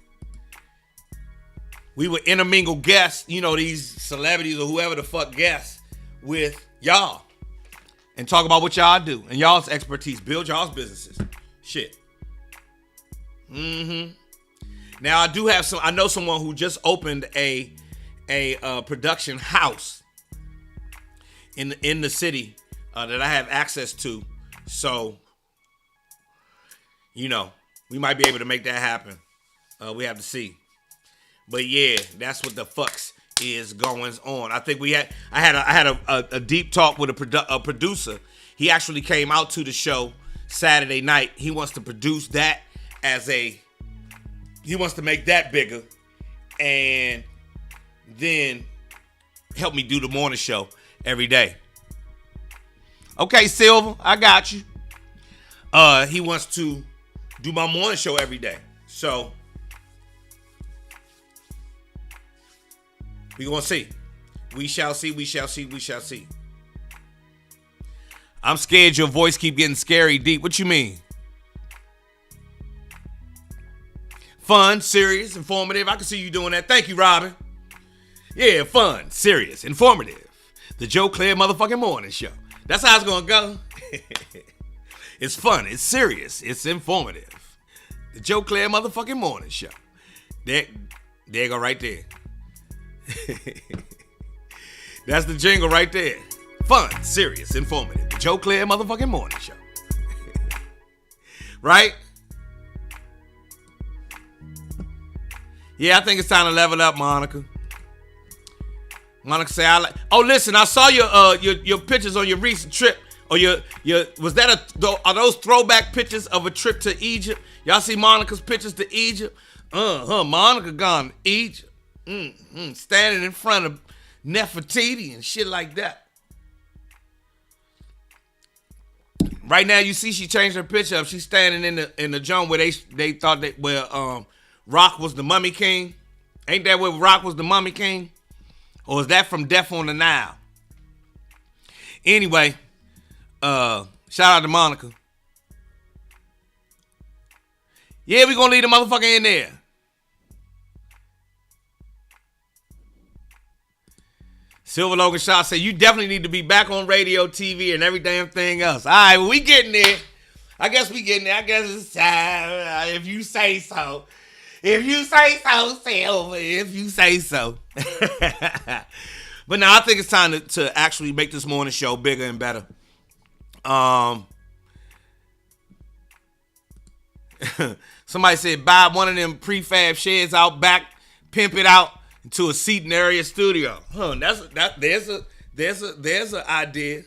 We would intermingle guests, these celebrities or whoever the fuck guests with y'all. And talk about what y'all do and y'all's expertise. Build y'all's businesses. Shit. Now I know someone who just opened a production house in the city that I have access to. So, we might be able to make that happen. We have to see. But yeah, that's what the fucks is going on. I think I had a deep talk with a producer. He actually came out to the show Saturday night. He wants to produce that he wants to make that bigger and then help me do the morning show every day. Okay, Silver, I got you. He wants to do my morning show every day. So we gonna see. We shall see, we shall see, we shall see. I'm scared your voice keep getting scary deep. What you mean? Fun, serious, informative. I can see you doing that. Thank you, Robin. Yeah, fun, serious, informative. The Joe Clair motherfucking morning show. That's how it's gonna go. It's fun, it's serious, it's informative. The Joe Clair motherfucking morning show. There you go right there. That's the jingle right there. Fun, serious, informative. The Joe Clair motherfucking morning show. Right? Yeah, I think it's time to level up, Monica. Monica say, listen, I saw your pictures on your recent trip. Or are those throwback pictures of a trip to Egypt? Y'all see Monica's pictures to Egypt? Monica gone to Egypt. Standing in front of Nefertiti and shit like that. Right now, you see she changed her picture up. She's standing in the joint where they thought Rock was the Mummy King. Ain't that where Rock was the Mummy King? Or is that from Death on the Nile? Anyway, shout out to Monica. Yeah, we gonna leave the motherfucker in there. Silver Logan Shaw said, you definitely need to be back on radio, TV, and every damn thing else. All right, well, we getting there. I guess we getting there. I guess it's time. If you say so. If you say so, Silver. If you say so. But now I think it's time to actually make this morning show bigger and better. Somebody said, buy one of them prefab sheds out back, pimp it out into a seating area studio. There's an idea.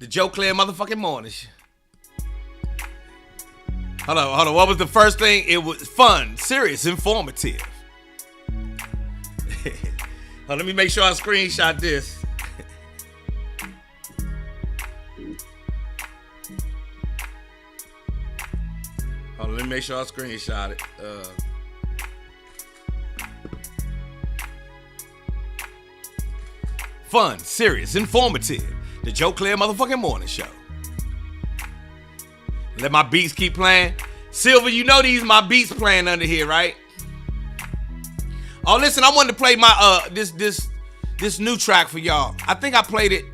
The Joe Clair motherfucking morning. Hold on. What was the first thing? It was fun, serious, informative. Let me make sure I screenshot this. Let me make sure I screenshot it. Fun, serious, informative. The Joe Clair motherfucking morning show. Let my beats keep playing. Silver, you know these my beats playing under here, right? Oh, listen, I wanted to play my this new track for y'all. I think I played it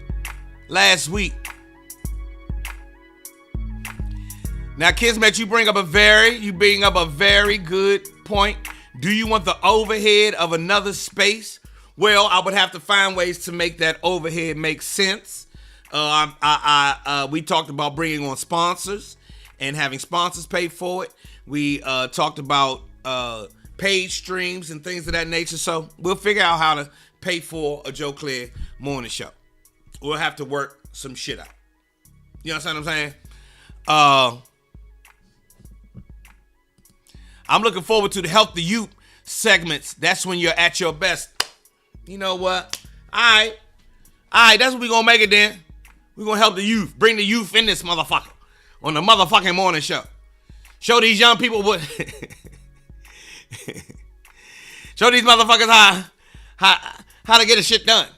last week. Now, Kismet, you bring up a very good point. Do you want the overhead of another space? Well, I would have to find ways to make that overhead make sense. We talked about bringing on sponsors and having sponsors pay for it. We talked about paid streams and things of that nature. So we'll figure out how to pay for a Joe Clair morning show. We'll have to work some shit out. You understand what I'm saying? I'm looking forward to the Help the Youth segments. That's when you're at your best. You know what? All right, that's what we're going to make it then. We're going to help the youth. Bring the youth in this motherfucker on the motherfucking morning show. Show these young people what... Show these motherfuckers how to get a shit done.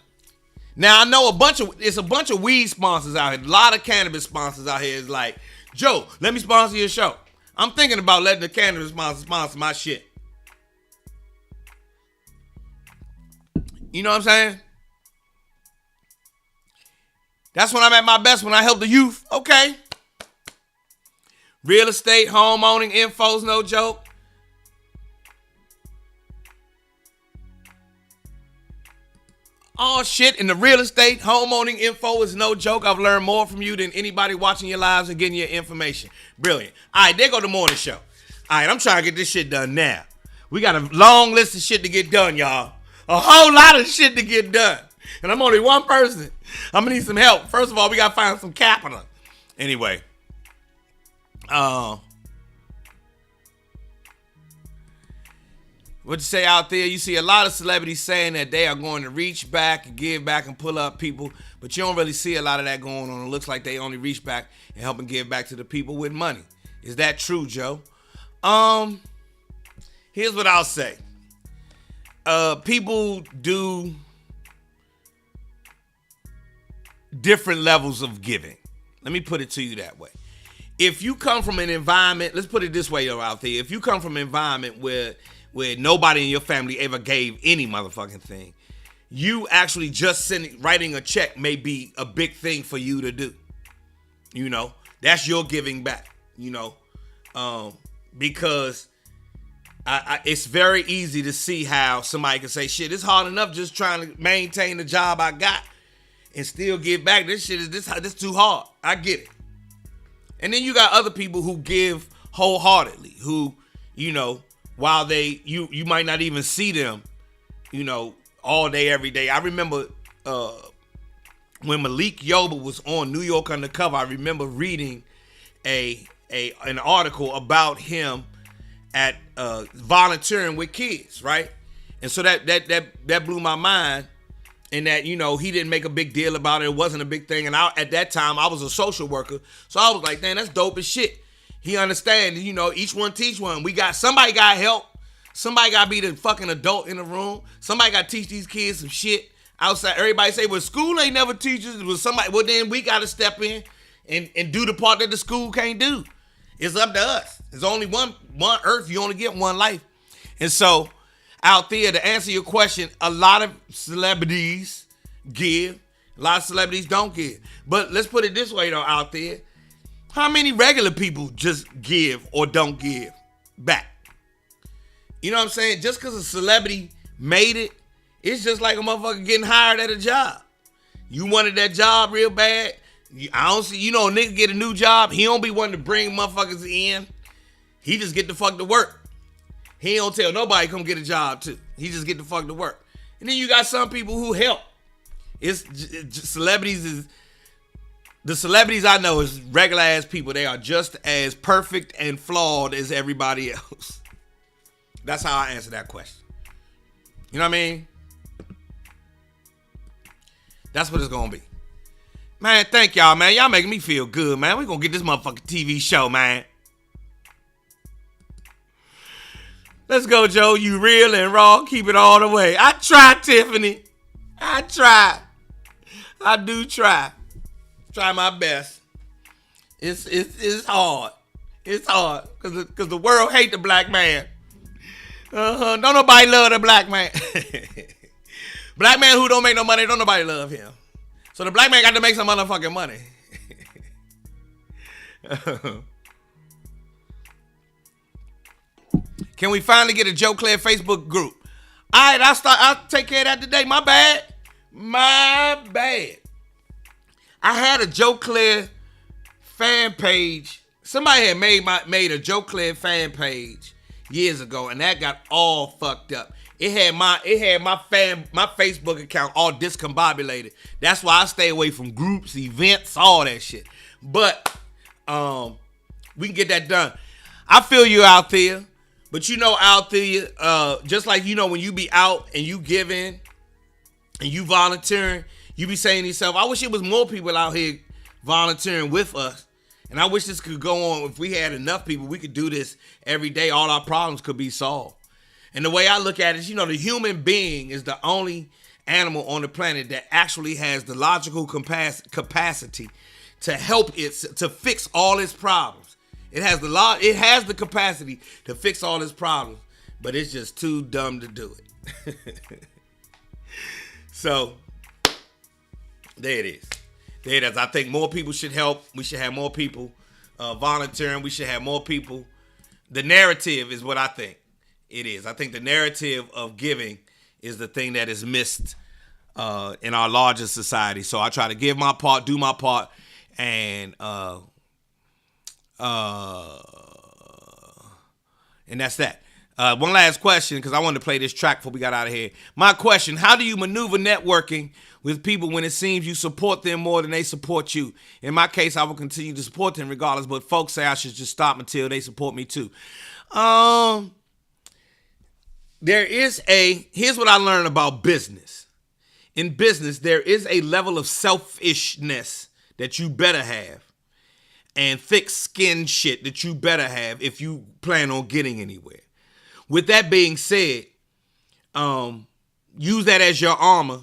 Now, I know it's a bunch of weed sponsors out here. A lot of cannabis sponsors out here is like, Joe, let me sponsor your show. I'm thinking about letting the cannabis sponsor my shit. You know what I'm saying? That's when I'm at my best, when I help the youth. Okay. Real estate, home owning info's no joke. Oh shit, and the real estate, home owning info is no joke. I've learned more from you than anybody watching your lives and getting your information. Brilliant. All right, there go the morning show. All right, I'm trying to get this shit done now. We got a long list of shit to get done, y'all. A whole lot of shit to get done. And I'm only one person. I'm going to need some help. First of all, we got to find some capital. Anyway. What you say out there? You see a lot of celebrities saying that they are going to reach back and give back and pull up people, but you don't really see a lot of that going on. It looks like they only reach back and help and give back to the people with money. Is that true, Joe? Here's what I'll say. People do different levels of giving. Let me put it to you that way. If you come from an environment, let's put it this way out there. If you come from an environment where nobody in your family ever gave any motherfucking thing, you actually just writing a check may be a big thing for you to do. You know, that's your giving back, you know, because it's very easy to see how somebody can say, shit, it's hard enough just trying to maintain the job I got and still give back. This shit is this too hard. I get it. And then you got other people who give wholeheartedly, who, you know, while you might not even see them, you know, all day, every day. I remember when Malik Yoba was on New York Undercover, I remember reading an article about him at volunteering with kids, right? And so that blew my mind, in that, you know, he didn't make a big deal about it. It wasn't a big thing. And at that time, I was a social worker. So I was like, damn, that's dope as shit. He understands, you know, each one teach one. Somebody got help. Somebody got to be the fucking adult in the room. Somebody got to teach these kids some shit outside. Everybody say, well, school ain't never teaches. It was somebody. Well, then we got to step in and do the part that the school can't do. It's up to us. There's only one earth. You only get one life. And so out there, to answer your question, a lot of celebrities give. A lot of celebrities don't give. But let's put it this way, though, out there. How many regular people just give or don't give back? You know what I'm saying? Just because a celebrity made it, it's just like a motherfucker getting hired at a job. You wanted that job real bad. I don't see, you know, a nigga get a new job. He don't be wanting to bring motherfuckers in. He just get the fuck to work. He don't tell nobody come get a job too. He just get the fuck to work. And then you got some people who help. The celebrities I know is regular ass people. They are just as perfect and flawed as everybody else. That's how I answer that question. You know what I mean? That's what it's gonna be. Man, thank y'all, man. Y'all making me feel good, man. We gonna get this motherfucking TV show, man. Let's go, Joe. You real and raw. Keep it all the way. I try, Tiffany. I try. I do try. Try my best. It's hard. It's hard. Because the world hate the black man. Don't nobody love the black man. Black man who don't make no money, don't nobody love him. So the black man got to make some motherfucking money. Can we finally get a Joe Clair Facebook group? All right, I'll take care of that today. My bad. I had a Joe Clair fan page. Somebody had made a Joe Clair fan page years ago, and that got all fucked up. It had my Facebook account all discombobulated. That's why I stay away from groups, events, all that shit. But we can get that done. I feel you out there, but out there, just like when you be out and you giving and you volunteering, you be saying to yourself, I wish it was more people out here volunteering with us. And I wish this could go on. If we had enough people, we could do this every day. All our problems could be solved. And the way I look at it is, the human being is the only animal on the planet that actually has the logical capacity to help to fix all its problems. It has the capacity to fix all its problems, but it's just too dumb to do it. So there it is. There it is. I think more people should help. We should have more people volunteering. We should have more people. The narrative is what I think it is. I think the narrative of giving is the thing that is missed in our larger society. So I try to give my part, do my part, and that's that. One last question, because I wanted to play this track before we got out of here. My question: how do you maneuver networking with people when it seems you support them more than they support you? In my case, I will continue to support them regardless, but folks say I should just stop until they support me too. Here's what I learned about business. In business, there is a level of selfishness that you better have, and thick skin shit that you better have if you plan on getting anywhere. With that being said, use that as your armor,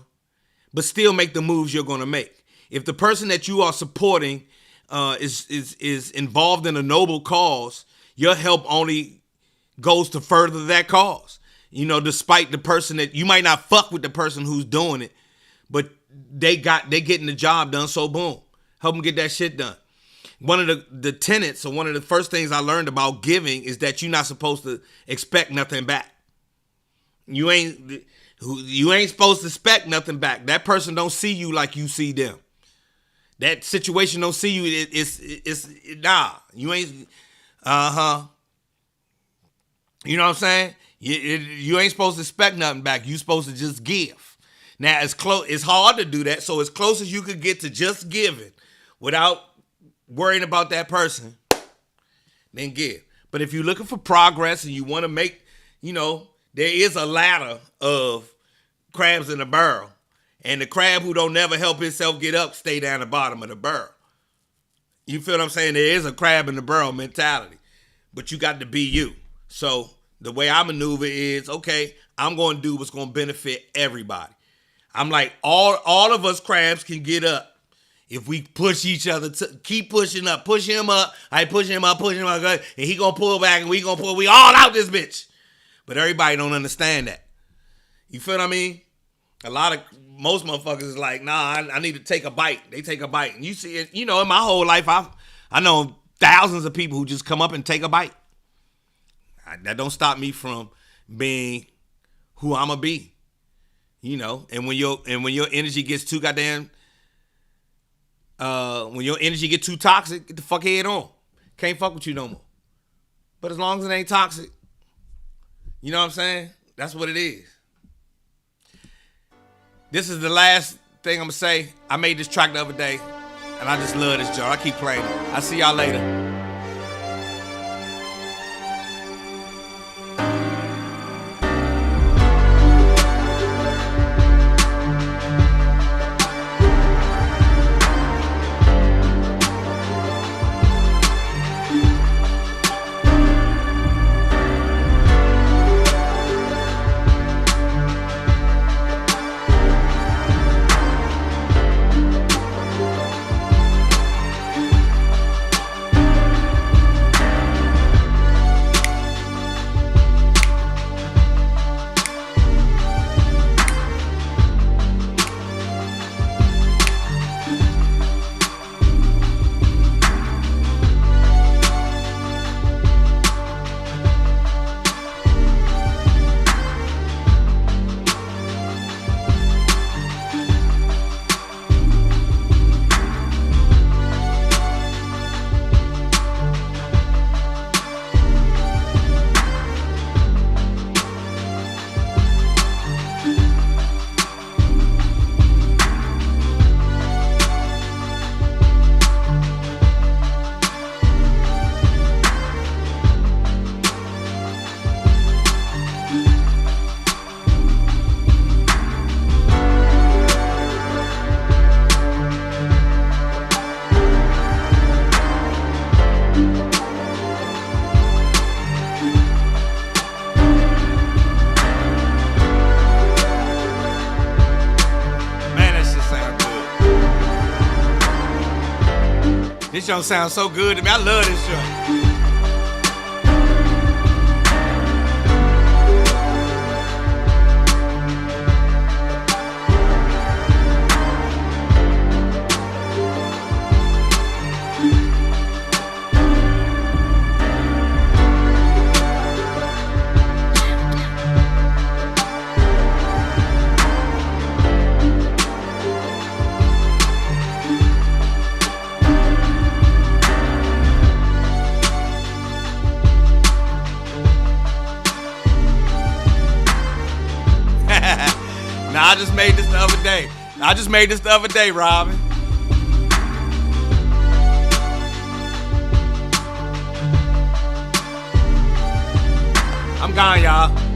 but still make the moves you're going to make. If the person that you are supporting is involved in a noble cause, your help only goes to further that cause. Despite the person that you might not fuck with the person who's doing it, but they getting the job done. So boom, help them get that shit done. One of the tenets, or one of the first things I learned about giving, is that you're not supposed to expect nothing back. You ain't supposed to expect nothing back. That person don't see you like you see them. That situation don't see you. It's nah. You ain't. You know what I'm saying? You ain't supposed to expect nothing back. You supposed to just give. Now it's hard to do that. So as close as you could get to just giving, without worrying about that person, then give. But if you're looking for progress and you want to make, there is a ladder of crabs in a barrel. And the crab who don't never help himself get up stay down the bottom of the barrel. You feel what I'm saying? There is a crab in the barrel mentality. But you got to be you. So the way I maneuver is, okay, I'm going to do what's going to benefit everybody. I'm like, all of us crabs can get up if we push each other, keep pushing up, push him up. I push him up, and he gonna pull back, and we gonna pull. We all out this bitch. But everybody don't understand that. You feel what I mean? Most motherfuckers is like, nah, I need to take a bite. They take a bite, and you see it. In my whole life, I know thousands of people who just come up and take a bite. That don't stop me from being who I'ma be. And when your energy gets too goddamn. When your energy get too toxic, get the fuck head on. Can't fuck with you no more. But as long as it ain't toxic, you know what I'm saying? That's what it is. This is the last thing I'm going to say. I made this track the other day, and I just love this joint. I keep playing it. I'll see y'all later. This joint sounds so good to me. I love this joint. Now, I just made this the other day. Robin. I'm gone, y'all.